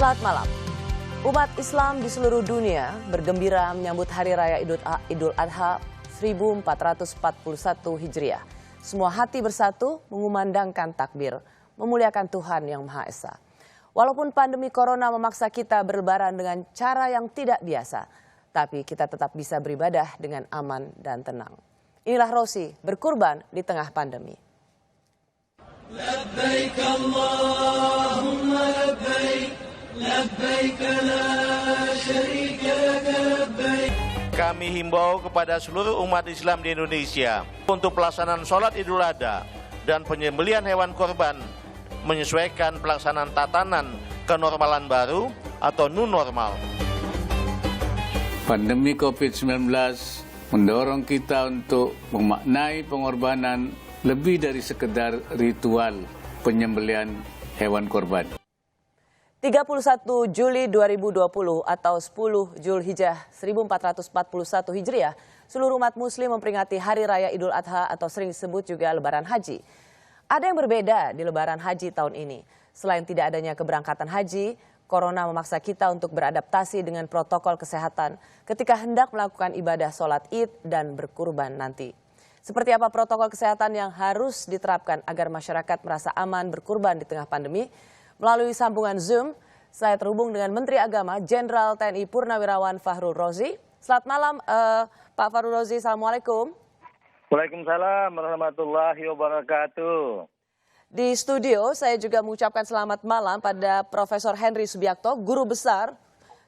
Selamat malam. Umat Islam di seluruh dunia bergembira menyambut Hari Raya Idul Adha 1441 Hijriah. Semua hati bersatu mengumandangkan takbir, memuliakan Tuhan Yang Maha Esa. Walaupun pandemi corona memaksa kita berlebaran dengan cara yang tidak biasa, tapi kita tetap bisa beribadah dengan aman dan tenang. Inilah Rosi berkurban di tengah pandemi. Labbaik Allahumma labbaik, labbaik la syarika laka labbaik. Kami himbau kepada seluruh umat Islam di Indonesia untuk pelaksanaan sholat Idul Adha dan penyembelihan hewan korban menyesuaikan pelaksanaan tatanan kenormalan baru atau new normal. Pandemi COVID-19 mendorong kita untuk memaknai pengorbanan lebih dari sekedar ritual penyembelihan hewan korban. 31 Juli 2020 atau 10 Zulhijjah 1441 Hijriah, seluruh umat muslim memperingati Hari Raya Idul Adha atau sering disebut juga Lebaran Haji. Ada yang berbeda di Lebaran Haji tahun ini. Selain tidak adanya keberangkatan haji, corona memaksa kita untuk beradaptasi dengan protokol kesehatan ketika hendak melakukan ibadah sholat Id dan berkurban nanti. Seperti apa protokol kesehatan yang harus diterapkan agar masyarakat merasa aman berkurban di tengah pandemi? Melalui sambungan Zoom, saya terhubung dengan Menteri Agama Jenderal TNI Purnawirawan Fahrul Razi. Selamat malam Pak Fahrul Razi, Assalamualaikum. Waalaikumsalam warahmatullahi wabarakatuh. Di studio saya juga mengucapkan selamat malam pada Profesor Henry Subiakto, Guru Besar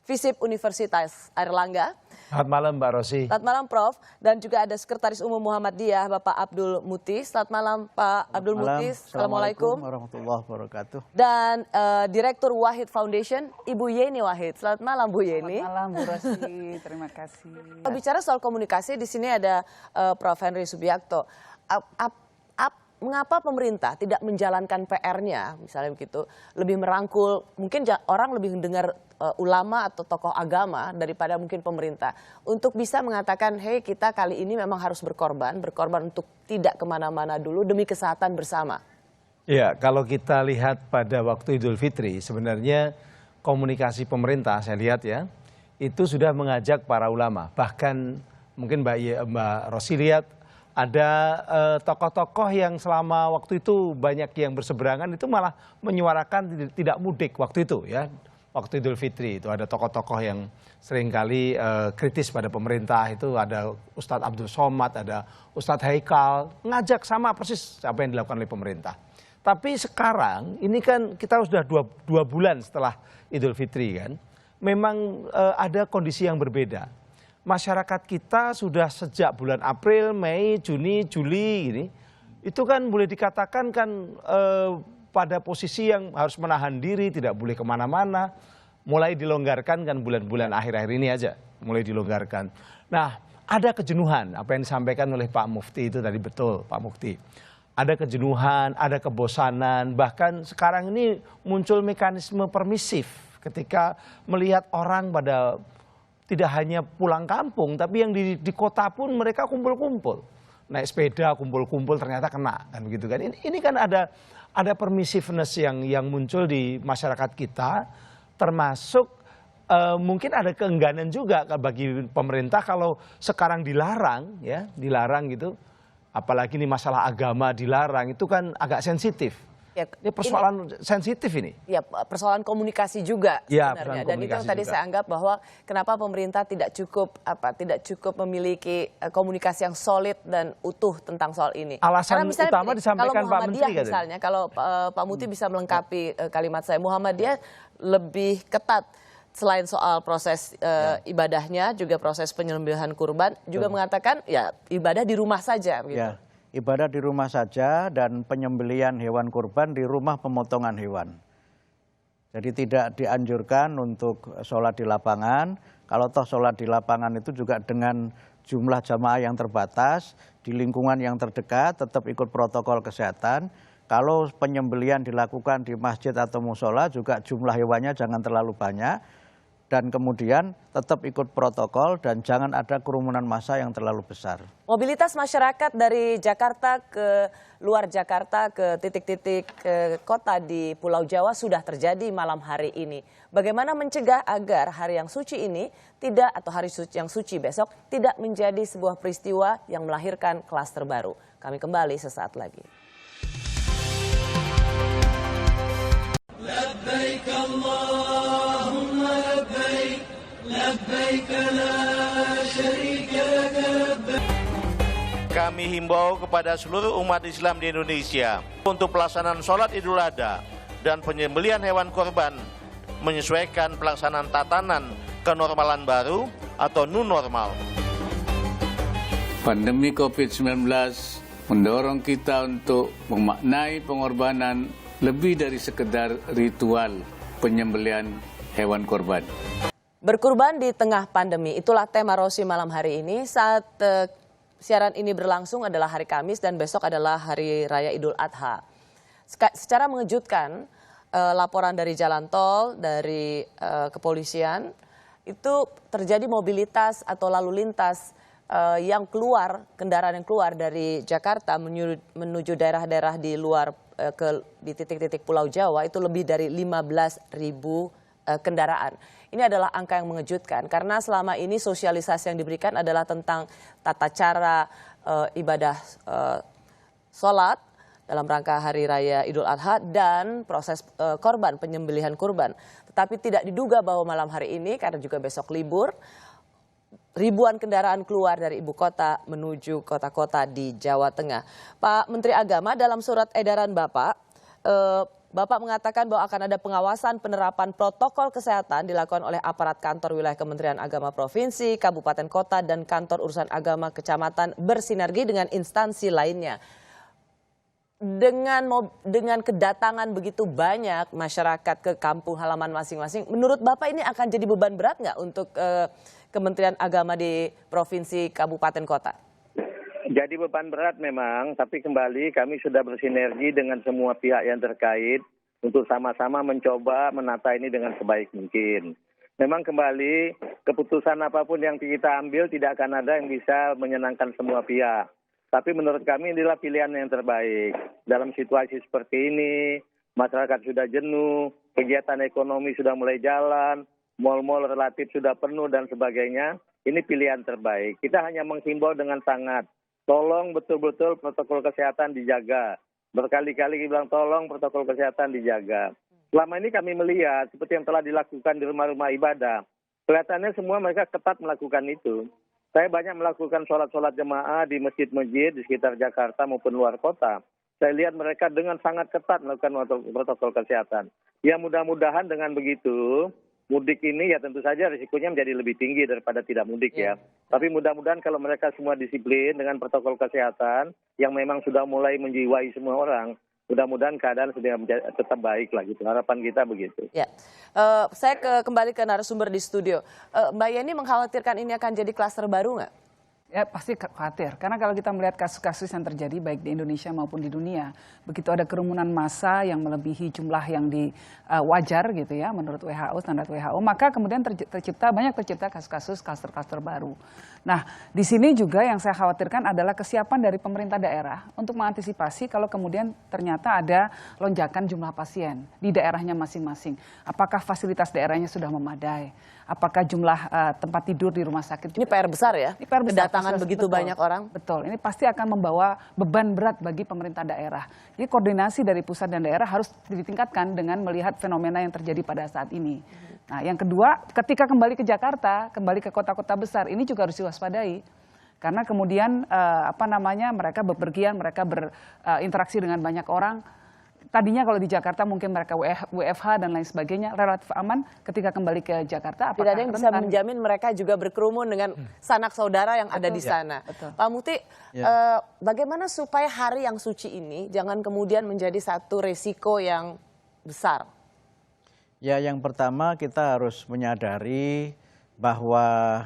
FISIP Universitas Airlangga. Selamat malam Mbak Rosi. Selamat malam Prof. Dan juga ada Sekretaris Umum Muhammadiyah Bapak Abdul Muti. Selamat malam Pak Abdul Muti. Assalamualaikum warahmatullahi wabarakatuh. Dan Direktur Wahid Foundation Ibu Yeni Wahid. Selamat malam Bu Yeni. Selamat malam Bu Rosi, terima kasih. Bicara soal komunikasi, di sini ada Prof. Henry Subiakto. Mengapa pemerintah tidak menjalankan PR-nya, misalnya begitu, lebih merangkul, mungkin orang lebih mendengar ulama atau tokoh agama daripada mungkin pemerintah, untuk bisa mengatakan, hey kita kali ini memang harus berkorban untuk tidak kemana-mana dulu demi kesehatan bersama. Ya, kalau kita lihat pada waktu Idul Fitri, sebenarnya komunikasi pemerintah, saya lihat ya, itu sudah mengajak para ulama. Bahkan mungkin Mbak Rosi lihat, ada tokoh-tokoh yang selama waktu itu banyak yang berseberangan itu malah menyuarakan tidak mudik waktu itu ya. Waktu Idul Fitri itu ada tokoh-tokoh yang seringkali kritis pada pemerintah, itu ada Ustadz Abdul Somad, ada Ustadz Haikal, ngajak sama persis apa yang dilakukan oleh pemerintah. Tapi sekarang ini kan kita sudah dua bulan setelah Idul Fitri kan, memang ada kondisi yang berbeda. Masyarakat kita sudah sejak bulan April, Mei, Juni, Juli ini, itu kan boleh dikatakan kan pada posisi yang harus menahan diri, tidak boleh kemana-mana. Mulai dilonggarkan kan bulan-bulan akhir-akhir ini aja, mulai dilonggarkan. Nah, ada kejenuhan, apa yang disampaikan oleh Pak Mufti itu tadi betul, Pak Mufti. Ada kejenuhan, ada kebosanan, bahkan sekarang ini muncul mekanisme permisif ketika melihat orang pada tidak hanya pulang kampung, tapi yang di kota pun mereka kumpul-kumpul. Naik sepeda, kumpul-kumpul, ternyata kena. Kan begitu kan. Ini kan ada permissiveness yang muncul di masyarakat kita, termasuk mungkin ada keengganan juga bagi pemerintah kalau sekarang dilarang, ya, dilarang gitu. Apalagi ini masalah agama dilarang, itu kan agak sensitif. Ya, ini persoalan sensitif ini. Ya, persoalan komunikasi juga sebenarnya. Dan itu yang tadi saya anggap bahwa kenapa pemerintah tidak cukup memiliki komunikasi yang solid dan utuh tentang soal ini. Alasan utama disampaikan Pak Menteri misalnya, kalau Pak Muti bisa melengkapi kalimat saya, Muhammadiyah lebih ketat selain soal proses ibadahnya, juga proses penyembelihan kurban, juga mengatakan ya ibadah di rumah saja gitu. Ya. Ibadah di rumah saja dan penyembelihan hewan kurban di rumah pemotongan hewan. Jadi tidak dianjurkan untuk sholat di lapangan. Kalau toh sholat di lapangan itu juga dengan jumlah jamaah yang terbatas, di lingkungan yang terdekat, tetap ikut protokol kesehatan. Kalau penyembelihan dilakukan di masjid atau musola juga jumlah hewannya jangan terlalu banyak. dan kemudian tetap ikut protokol dan jangan ada kerumunan massa yang terlalu besar. Mobilitas masyarakat dari Jakarta ke luar Jakarta ke titik-titik kota di Pulau Jawa sudah terjadi malam hari ini. Bagaimana mencegah agar hari yang suci ini tidak atau hari yang suci besok tidak menjadi sebuah peristiwa yang melahirkan klaster baru. Kami kembali sesaat lagi. لبيك اللهم لبيك لبيك لا شريك لك لبيك. Kami himbau kepada seluruh umat Islam di Indonesia untuk pelaksanaan sholat Idul Adha dan penyembelihan hewan korban menyesuaikan pelaksanaan tatanan kenormalan baru atau new normal. Pandemi COVID-19 mendorong kita untuk memaknai pengorbanan lebih dari sekedar ritual penyembelihan hewan korban. Berkurban di tengah pandemi, itulah tema Rosi malam hari ini. Saat siaran ini berlangsung adalah hari Kamis dan besok adalah Hari Raya Idul Adha. Secara mengejutkan, laporan dari jalan tol, dari kepolisian, itu terjadi mobilitas atau lalu lintas yang keluar, kendaraan yang keluar dari Jakarta menuju daerah-daerah di luar di titik-titik Pulau Jawa itu lebih dari 15.000 kendaraan. Ini adalah angka yang mengejutkan karena selama ini sosialisasi yang diberikan adalah tentang tata cara ibadah sholat dalam rangka Hari Raya Idul Adha dan proses korban, penyembelihan kurban. Tetapi tidak diduga bahwa malam hari ini karena juga besok libur, ribuan kendaraan keluar dari ibu kota menuju kota-kota di Jawa Tengah. Pak Menteri Agama dalam surat edaran Bapak, Bapak mengatakan bahwa akan ada pengawasan penerapan protokol kesehatan dilakukan oleh aparat kantor wilayah Kementerian Agama Provinsi, Kabupaten Kota, dan kantor urusan agama kecamatan bersinergi dengan instansi lainnya. Dengan kedatangan begitu banyak masyarakat ke kampung halaman masing-masing, menurut Bapak ini akan jadi beban berat nggak untuk Kementerian Agama di Provinsi, Kabupaten, Kota? Jadi beban berat memang, tapi kembali kami sudah bersinergi dengan semua pihak yang terkait untuk sama-sama mencoba menata ini dengan sebaik mungkin. Memang kembali keputusan apapun yang kita ambil tidak akan ada yang bisa menyenangkan semua pihak. Tapi menurut kami inilah pilihan yang terbaik. Dalam situasi seperti ini, masyarakat sudah jenuh, kegiatan ekonomi sudah mulai jalan, mal-mal relatif sudah penuh dan sebagainya. Ini pilihan terbaik. Kita hanya menghimbau dengan sangat. Tolong betul-betul protokol kesehatan dijaga. Berkali-kali kita bilang tolong protokol kesehatan dijaga. Selama ini kami melihat seperti yang telah dilakukan di rumah-rumah ibadah. Kelihatannya semua mereka ketat melakukan itu. Saya banyak melakukan sholat-sholat jemaah di masjid-masjid di sekitar Jakarta maupun luar kota. Saya lihat mereka dengan sangat ketat melakukan protokol kesehatan. Ya mudah-mudahan dengan begitu, mudik ini ya tentu saja risikonya menjadi lebih tinggi daripada tidak mudik ya. Tapi mudah-mudahan kalau mereka semua disiplin dengan protokol kesehatan yang memang sudah mulai menjiwai semua orang, mudah-mudahan keadaan sudah tetap baik lah gitu. Harapan kita begitu. Ya, saya kembali ke narasumber di studio. Mbak Yeni mengkhawatirkan ini akan jadi klaster baru nggak? Ya pasti khawatir, karena kalau kita melihat kasus-kasus yang terjadi baik di Indonesia maupun di dunia, begitu ada kerumunan massa yang melebihi jumlah yang wajar gitu ya menurut WHO, standar WHO, maka kemudian banyak tercipta kasus-kasus klaster-klaster baru. Nah di sini juga yang saya khawatirkan adalah kesiapan dari pemerintah daerah untuk mengantisipasi kalau kemudian ternyata ada lonjakan jumlah pasien di daerahnya masing-masing. Apakah fasilitas daerahnya sudah memadai? Apakah jumlah tempat tidur di rumah sakit? Ini PR besar ya? Ini PR besar. Kedatangan begitu banyak orang. Betul, ini pasti akan membawa beban berat bagi pemerintah daerah. Jadi koordinasi dari pusat dan daerah harus ditingkatkan dengan melihat fenomena yang terjadi pada saat ini. Nah yang kedua, ketika kembali ke Jakarta, kembali ke kota-kota besar, ini juga harus diwaspadai. Karena kemudian mereka bepergian, mereka berinteraksi dengan banyak orang. Tadinya kalau di Jakarta mungkin mereka WFH dan lain sebagainya relatif aman, ketika kembali ke Jakarta. Tidak ada yang bisa menjamin mereka juga berkerumun dengan sanak saudara yang ada di sana. Betul. Pak Muti, bagaimana supaya hari yang suci ini jangan kemudian menjadi satu resiko yang besar? Ya yang pertama kita harus menyadari bahwa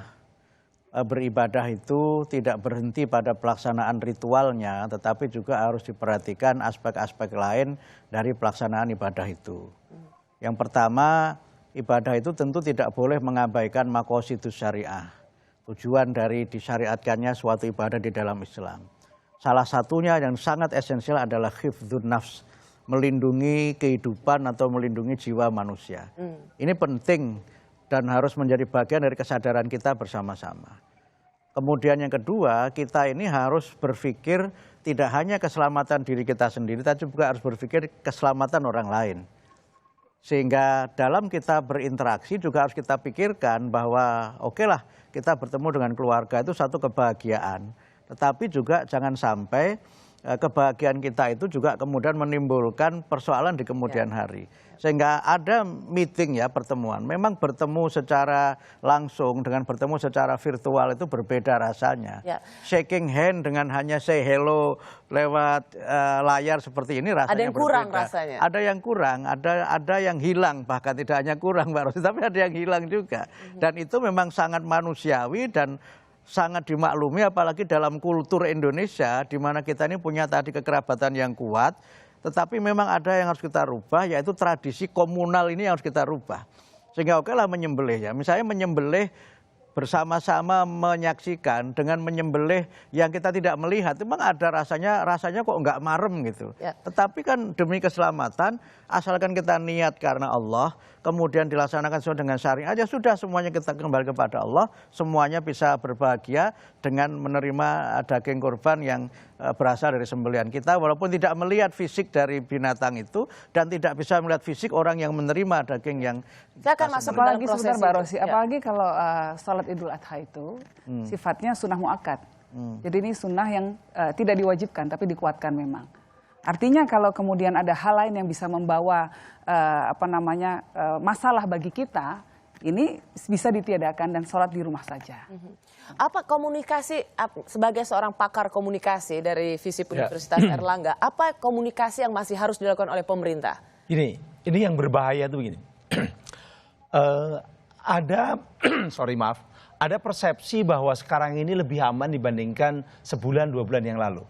beribadah itu tidak berhenti pada pelaksanaan ritualnya, tetapi juga harus diperhatikan aspek-aspek lain dari pelaksanaan ibadah itu. Yang pertama, ibadah itu tentu tidak boleh mengabaikan maqasidus syariah. Tujuan dari disyariatkannya suatu ibadah di dalam Islam. Salah satunya yang sangat esensial adalah hifdzun nafs, melindungi kehidupan atau melindungi jiwa manusia. Ini penting dan harus menjadi bagian dari kesadaran kita bersama-sama. Kemudian yang kedua, kita ini harus berpikir tidak hanya keselamatan diri kita sendiri, tapi juga harus berpikir keselamatan orang lain. Sehingga dalam kita berinteraksi juga harus kita pikirkan bahwa oke lah kita bertemu dengan keluarga itu satu kebahagiaan. Tetapi juga jangan sampai kebahagiaan kita itu juga kemudian menimbulkan persoalan di kemudian hari. Sehingga ada meeting ya, pertemuan. Memang bertemu secara langsung dengan bertemu secara virtual itu berbeda rasanya. Shaking hand dengan hanya say hello lewat layar seperti ini rasanya ada yang berbeda. kurang rasanya. Ada yang kurang, ada yang hilang, bahkan tidak hanya kurang Mbak Rosi, tapi ada yang hilang juga. Dan itu memang sangat manusiawi dan sangat dimaklumi, apalagi dalam kultur Indonesia di mana kita ini punya tadi kekerabatan yang kuat, tetapi memang ada yang harus kita rubah, yaitu tradisi komunal ini yang harus kita rubah. Sehingga oke lah menyembelih ya, misalnya menyembelih bersama-sama menyaksikan dengan menyembelih yang kita tidak melihat, memang ada rasanya kok nggak marem gitu. Tetapi kan demi keselamatan, asalkan kita niat karena Allah, kemudian dilaksanakan sesuai dengan syariat, ya sudah semuanya kita kembali kepada Allah, semuanya bisa berbahagia dengan menerima daging kurban yang berasal dari sembelihan kita, walaupun tidak melihat fisik dari binatang itu dan tidak bisa melihat fisik orang yang menerima daging yang. Saya akan masuk ke dalam proses sebentar Mbak Rosi, apalagi kalau sholat Idul Adha itu sifatnya sunnah muakkad. Jadi ini sunnah yang tidak diwajibkan tapi dikuatkan memang. Artinya kalau kemudian ada hal lain yang bisa membawa masalah bagi kita, ini bisa ditiadakan dan sholat di rumah saja. Apa komunikasi, sebagai seorang pakar komunikasi dari FISIP Universitas Airlangga, apa komunikasi yang masih harus dilakukan oleh pemerintah? Ini yang berbahaya tuh begini. Ada persepsi bahwa sekarang ini lebih aman dibandingkan sebulan 2 bulan yang lalu.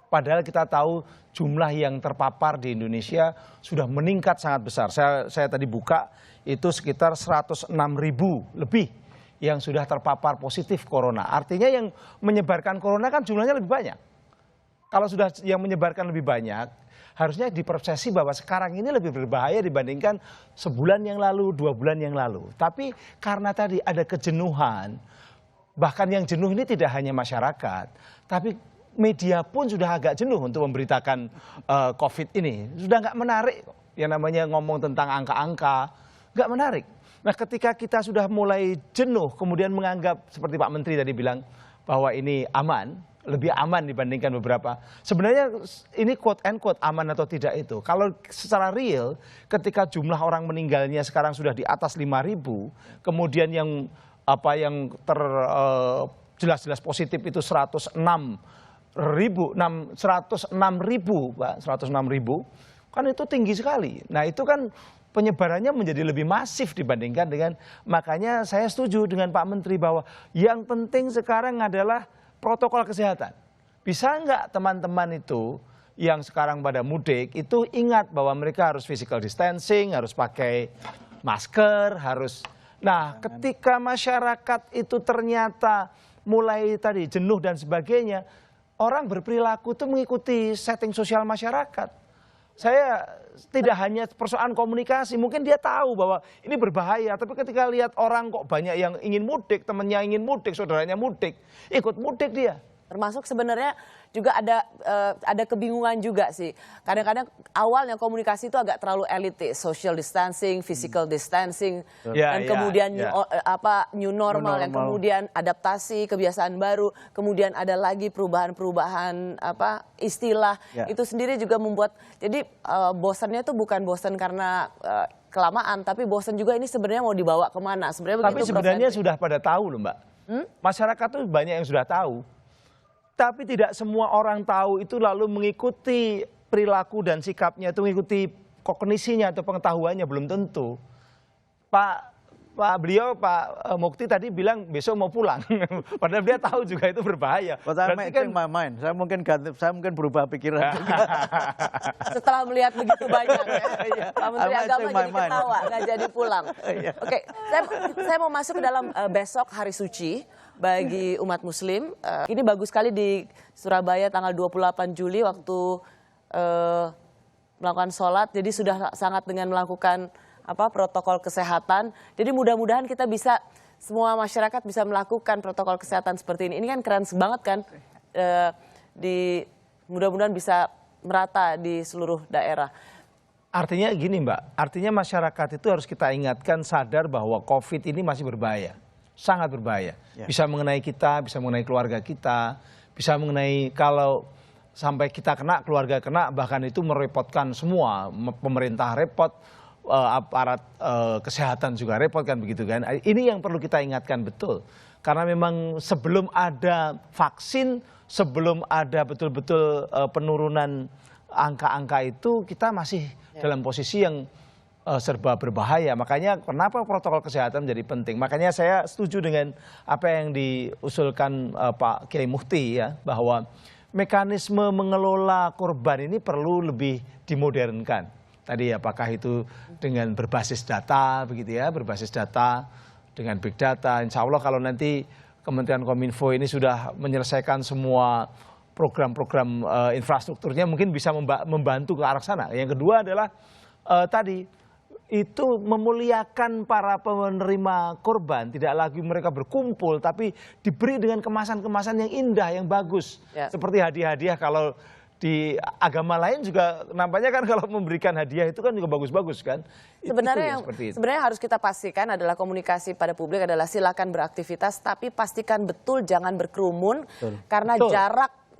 Padahal kita tahu jumlah yang terpapar di Indonesia sudah meningkat sangat besar. Saya tadi buka itu sekitar 106.000 lebih yang sudah terpapar positif corona. Artinya yang menyebarkan corona kan jumlahnya lebih banyak. Kalau sudah yang menyebarkan lebih banyak, harusnya dipersepsi bahwa sekarang ini lebih berbahaya dibandingkan sebulan yang lalu, 2 bulan yang lalu. Tapi karena tadi ada kejenuhan, bahkan yang jenuh ini tidak hanya masyarakat, tapi media pun sudah agak jenuh untuk memberitakan COVID ini. Sudah nggak menarik yang namanya ngomong tentang angka-angka, nggak menarik. Nah ketika kita sudah mulai jenuh, kemudian menganggap seperti Pak Menteri tadi bilang bahwa ini aman, lebih aman dibandingkan beberapa. Sebenarnya ini quote and quote aman atau tidak itu. Kalau secara real ketika jumlah orang meninggalnya sekarang sudah di atas 5.000, kemudian yang jelas-jelas positif itu 106.000, Pak, 106.000, kan itu tinggi sekali. Nah itu kan penyebarannya menjadi lebih masif dibandingkan dengan, makanya saya setuju dengan Pak Menteri bahwa yang penting sekarang adalah protokol kesehatan. Bisa nggak teman-teman itu yang sekarang pada mudik itu ingat bahwa mereka harus physical distancing, harus pakai masker, harus. Nah ketika masyarakat itu ternyata mulai tadi jenuh dan sebagainya, orang berperilaku itu mengikuti setting sosial masyarakat. Saya tidak hanya persoalan komunikasi, mungkin dia tahu bahwa ini berbahaya, tapi ketika lihat orang kok banyak yang ingin mudik, temannya ingin mudik, saudaranya mudik, ikut mudik dia. Termasuk sebenarnya juga ada kebingungan juga sih. Kadang-kadang awalnya komunikasi itu agak terlalu elitis, social distancing, physical distancing, dan kemudian new normal, yang kemudian adaptasi kebiasaan baru, kemudian ada lagi perubahan-perubahan istilah. Itu sendiri juga membuat, jadi bosannya itu bukan bosan karena kelamaan, tapi bosan juga ini sebenarnya mau dibawa kemana. Tapi sebenarnya sudah pada tahu loh Mbak. Masyarakat tuh banyak yang sudah tahu. Tapi tidak semua orang tahu itu lalu mengikuti perilaku dan sikapnya, itu mengikuti kognisinya atau pengetahuannya, belum tentu. Pak Pak Mukti tadi bilang besok mau pulang, padahal dia tahu juga itu berbahaya. But I'm Berarti changing my mind. Saya mungkin berubah pikiran juga. Setelah melihat begitu banyak ya. Pak Menteri I might Agama change my jadi mind. ketawa, nggak jadi pulang. Oke, saya mau masuk ke dalam besok hari suci bagi umat muslim. Ini bagus sekali di Surabaya tanggal 28 Juli waktu melakukan sholat. Jadi sudah sangat dengan melakukan protokol kesehatan. Jadi mudah-mudahan kita bisa, semua masyarakat bisa melakukan protokol kesehatan seperti ini. Ini kan keren banget kan. Mudah-mudahan bisa merata di seluruh daerah. Artinya gini Mbak, artinya masyarakat itu harus kita ingatkan sadar bahwa COVID ini masih berbahaya. Sangat berbahaya. Bisa mengenai kita, bisa mengenai keluarga kita, bisa mengenai kalau sampai kita kena, keluarga kena, bahkan itu merepotkan semua. Pemerintah repot, aparat kesehatan juga repot kan begitu kan. Ini yang perlu kita ingatkan betul. Karena memang sebelum ada vaksin, sebelum ada betul-betul penurunan angka-angka itu, kita masih dalam posisi yang serba berbahaya. Makanya kenapa protokol kesehatan menjadi penting. Makanya saya setuju dengan apa yang diusulkan Pak Kiai Mufti ya, bahwa mekanisme mengelola korban ini perlu lebih dimodernkan. Tadi apakah itu dengan berbasis data begitu ya, berbasis data dengan big data. Insya Allah kalau nanti Kementerian Kominfo ini sudah menyelesaikan semua program-program infrastrukturnya, mungkin bisa membantu ke arah sana. Yang kedua adalah tadi itu memuliakan para penerima korban, tidak lagi mereka berkumpul tapi diberi dengan kemasan-kemasan yang indah, yang bagus. Seperti hadiah-hadiah kalau di agama lain juga nampaknya kan kalau memberikan hadiah itu kan juga bagus-bagus kan. Sebenarnya sebenarnya harus kita pastikan adalah komunikasi pada publik adalah silakan beraktivitas tapi pastikan betul jangan berkerumun karena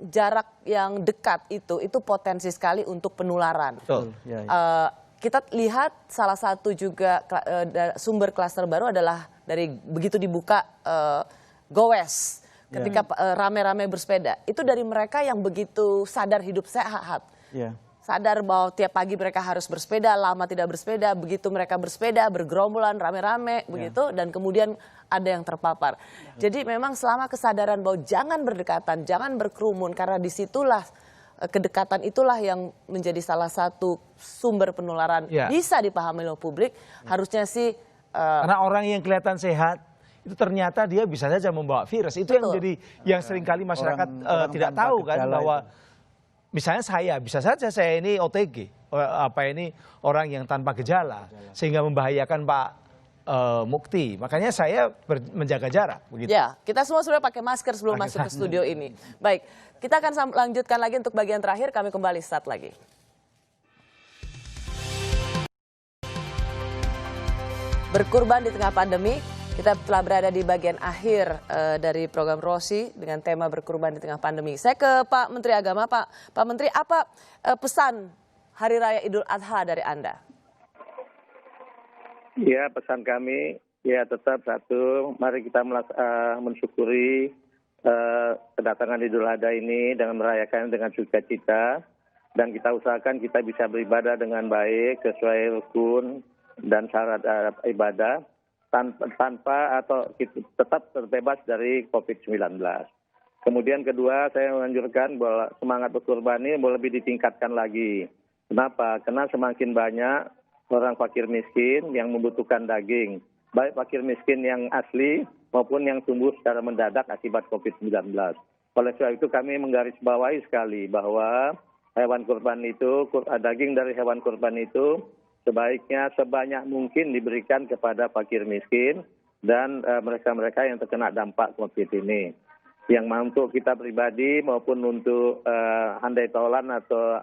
jarak yang dekat itu potensi sekali untuk penularan. Kita lihat salah satu juga sumber klaster baru adalah dari begitu dibuka gowes. Ketika rame-rame bersepeda, itu dari mereka yang begitu sadar hidup sehat. Sadar bahwa tiap pagi mereka harus bersepeda, lama tidak bersepeda, begitu mereka bersepeda, bergerombolan, rame-rame, begitu, dan kemudian ada yang terpapar. Jadi memang selama kesadaran bahwa jangan berdekatan, jangan berkerumun, karena disitulah kedekatan itulah yang menjadi salah satu sumber penularan bisa dipahami oleh publik, harusnya sih. Karena orang yang kelihatan sehat, itu ternyata dia bisa saja membawa virus. Itu yang menjadi yang seringkali masyarakat tidak tahu kan, bahwa misalnya bisa saja saya ini OTG, ini orang yang tanpa gejala, sehingga membahayakan Pak Mukti. Makanya saya menjaga jarak. Begitu. Ya, kita semua sudah pakai masker sebelum masuk ke studio ini. Baik, kita akan lanjutkan lagi untuk bagian terakhir. Kami kembali saat lagi. Berkurban di tengah pandemi. Kita telah berada di bagian akhir dari program Rosi dengan tema berkurban di tengah pandemi. Saya ke Pak Menteri Agama. Pak Menteri, apa pesan Hari Raya Idul Adha dari Anda? Ya, pesan kami ya tetap satu, mari kita mensyukuri kedatangan Idul Adha ini dengan merayakan dengan sukacita, dan kita usahakan kita bisa beribadah dengan baik sesuai rukun dan syarat ibadah. Tanpa atau tetap terbebas dari COVID-19. Kemudian kedua, saya menganjurkan bahwa semangat berkurban ini boleh lebih ditingkatkan lagi. Kenapa? Karena semakin banyak orang fakir miskin yang membutuhkan daging. Baik fakir miskin yang asli maupun yang tumbuh secara mendadak akibat COVID-19. Oleh sebab itu kami menggarisbawahi sekali bahwa hewan kurban itu, daging dari hewan kurban itu sebaiknya sebanyak mungkin diberikan kepada fakir miskin dan mereka-mereka yang terkena dampak COVID ini. Yang untuk kita pribadi maupun untuk handai taulan atau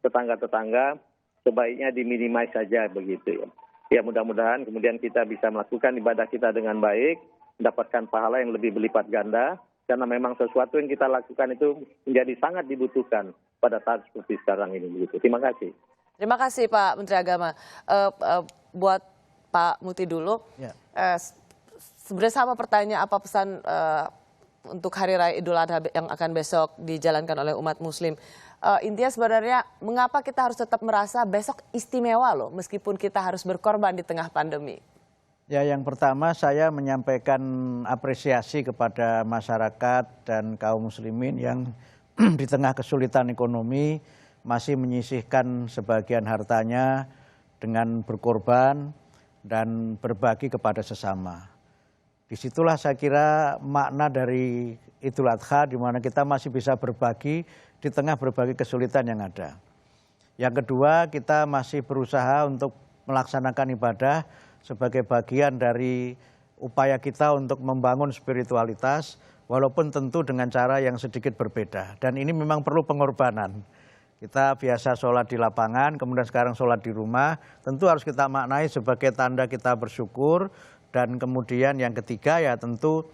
tetangga-tetangga sebaiknya diminimais saja begitu ya. Ya mudah-mudahan kemudian kita bisa melakukan ibadah kita dengan baik, mendapatkan pahala yang lebih berlipat ganda, karena memang sesuatu yang kita lakukan itu menjadi sangat dibutuhkan pada saat seperti sekarang ini begitu. Terima kasih. Terima kasih Pak Menteri Agama. Buat Pak Mukti dulu, sebenarnya sama pertanyaan, apa pesan untuk Hari Raya Idul Adha yang akan besok dijalankan oleh umat Muslim? Intinya sebenarnya mengapa kita harus tetap merasa besok istimewa loh, meskipun kita harus berkorban di tengah pandemi? Ya, yang pertama saya menyampaikan apresiasi kepada masyarakat dan kaum muslimin yang di tengah kesulitan ekonomi masih menyisihkan sebagian hartanya dengan berkorban dan berbagi kepada sesama. Disitulah saya kira makna dari Idul Adha, di mana kita masih bisa berbagi di tengah berbagai kesulitan yang ada. Yang kedua, kita masih berusaha untuk melaksanakan ibadah sebagai bagian dari upaya kita untuk membangun spiritualitas, walaupun tentu dengan cara yang sedikit berbeda. Dan ini memang perlu pengorbanan. Kita biasa sholat di lapangan, kemudian sekarang sholat di rumah, tentu harus kita maknai sebagai tanda kita bersyukur. Dan kemudian yang ketiga ya tentu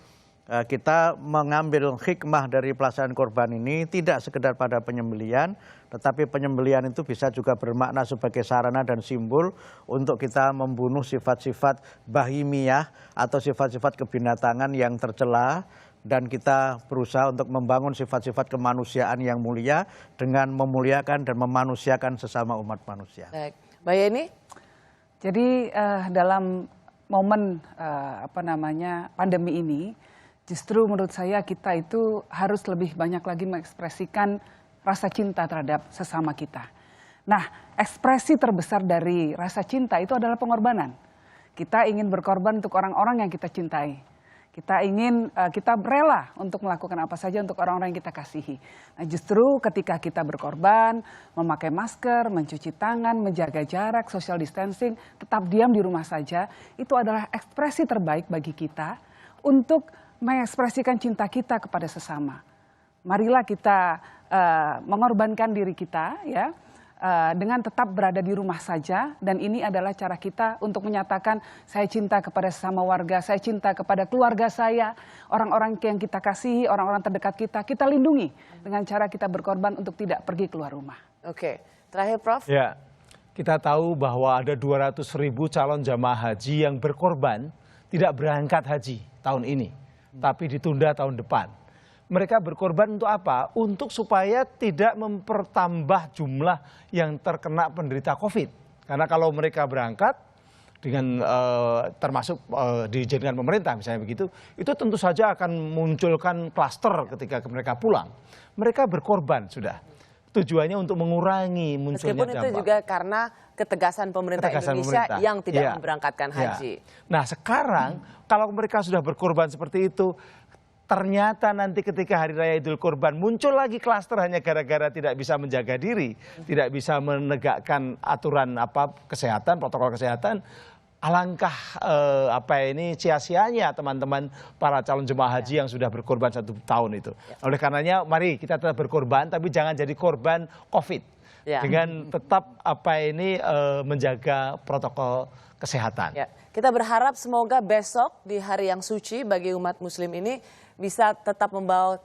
kita mengambil hikmah dari pelaksanaan kurban ini tidak sekedar pada penyembelihan, tetapi penyembelihan itu bisa juga bermakna sebagai sarana dan simbol untuk kita membunuh sifat-sifat bahimiyah atau sifat-sifat kebinatangan yang tercela, dan kita berusaha untuk membangun sifat-sifat kemanusiaan yang mulia dengan memuliakan dan memanusiakan sesama umat manusia. Baik, Mbak Yeni. Jadi dalam momen pandemi ini, justru menurut saya kita itu harus lebih banyak lagi mengekspresikan rasa cinta terhadap sesama kita. Nah, ekspresi terbesar dari rasa cinta itu adalah pengorbanan. Kita ingin berkorban untuk orang-orang yang kita cintai. Kita rela untuk melakukan apa saja untuk orang-orang yang kita kasihi. Nah, justru ketika kita berkorban, memakai masker, mencuci tangan, menjaga jarak, social distancing, tetap diam di rumah saja, itu adalah ekspresi terbaik bagi kita untuk mengekspresikan cinta kita kepada sesama. Marilah kita mengorbankan diri kita ya, dengan tetap berada di rumah saja, dan ini adalah cara kita untuk menyatakan saya cinta kepada sesama warga, saya cinta kepada keluarga saya, orang-orang yang kita kasihi, orang-orang terdekat kita lindungi dengan cara kita berkorban untuk tidak pergi keluar rumah. Oke, terakhir Prof. Ya, kita tahu bahwa ada 200.000 calon jamaah haji yang berkorban tidak berangkat haji tahun ini, tapi ditunda tahun depan. Mereka berkorban untuk apa? Untuk supaya tidak mempertambah jumlah yang terkena penderita COVID. Karena kalau mereka berangkat dengan termasuk diizinkan pemerintah misalnya begitu, itu tentu saja akan munculkan klaster ketika mereka pulang. Mereka berkorban sudah. Tujuannya untuk mengurangi munculnya dampak. Meskipun itu juga karena ketegasan pemerintah Indonesia yang tidak memberangkatkan haji. Nah sekarang kalau mereka sudah berkorban seperti itu, ternyata nanti ketika Hari Raya Idul Kurban muncul lagi klaster hanya gara-gara tidak bisa menjaga diri, tidak bisa menegakkan aturan kesehatan, protokol kesehatan. Alangkah sia-sianya teman-teman para calon jemaah haji yang sudah berkorban 1 tahun itu. Oleh karenanya mari kita tetap berkorban, tapi jangan jadi korban COVID. Dengan tetap menjaga protokol kesehatan. Ya. Kita berharap semoga besok di hari yang suci bagi umat muslim ini bisa tetap membawa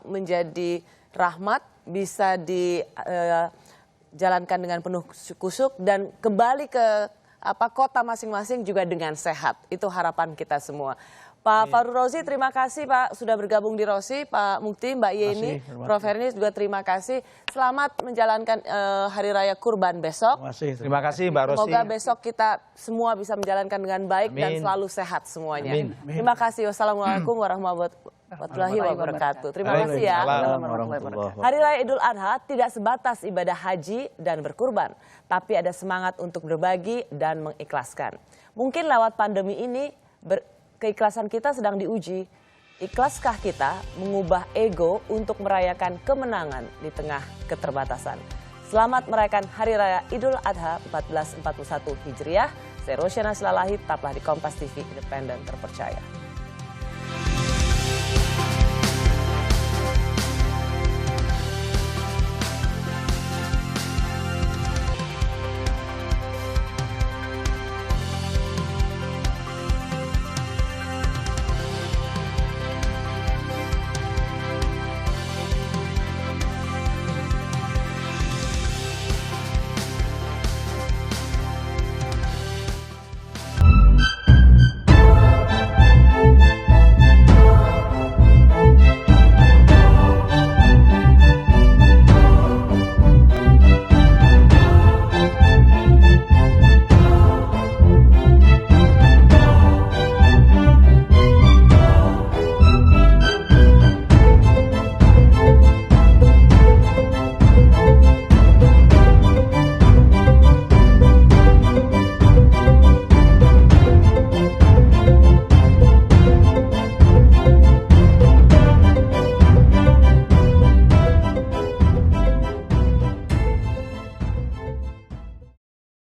menjadi rahmat, bisa dijalankan dengan penuh kusuk dan kembali ke kota masing-masing juga dengan sehat. Itu harapan kita semua. Pak Fahrul Razi, terima kasih Pak sudah bergabung di Rosi. Pak Mukti, Mbak Yeni, Prof. Hernis juga terima kasih. Selamat menjalankan Hari Raya Kurban besok. Terima kasih Mbak Rosi. Semoga besok kita semua bisa menjalankan dengan baik dan selalu sehat semuanya. Terima kasih. Wassalamualaikum warahmatullahi wabarakatuh. Terima kasih ya. Hari Raya Idul Adha tidak sebatas ibadah haji dan berkurban, tapi ada semangat untuk berbagi dan mengikhlaskan. Mungkin lewat pandemi ini keikhlasan kita sedang diuji. Ikhlaskah kita mengubah ego untuk merayakan kemenangan di tengah keterbatasan? Selamat merayakan Hari Raya Idul Adha 1441 Hijriah. Saya Rosyana Silalahi, tetaplah di Kompas TV Independen Terpercaya.